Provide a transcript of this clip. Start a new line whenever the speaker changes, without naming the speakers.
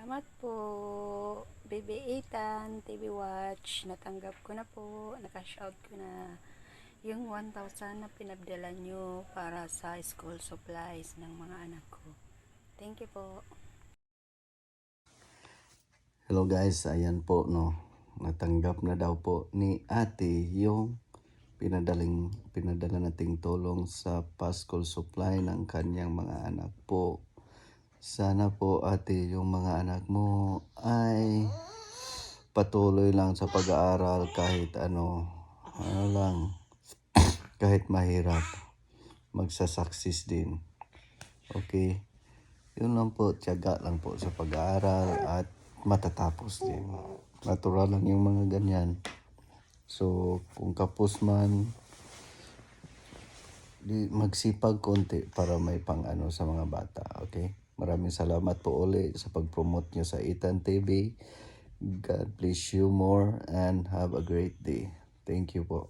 Salamat po, Baby Ethan, TV Watch. Natanggap ko na po, nakash out ko na yung 1,000 na pinabdala nyo para sa school supplies ng mga anak ko. Thank you po.
Hello guys, ayan po no. Natanggap na daw po ni ate yung pinadala nating tulong sa Paschal supply ng kanyang mga anak po. Sana po ate yung mga anak mo ay patuloy lang sa pag-aaral kahit ano lang, kahit mahirap, magsasaksis din. Okay? Yun lang po, tiyaga lang po sa pag-aaral at matatapos din. Natural lang yung mga ganyan. So, kung kapos man, magsipag konti para may pang ano sa mga bata. Okay? Maraming salamat po ulit sa pag-promote nyo sa Ethan TV. God bless you more and have a great day. Thank you po.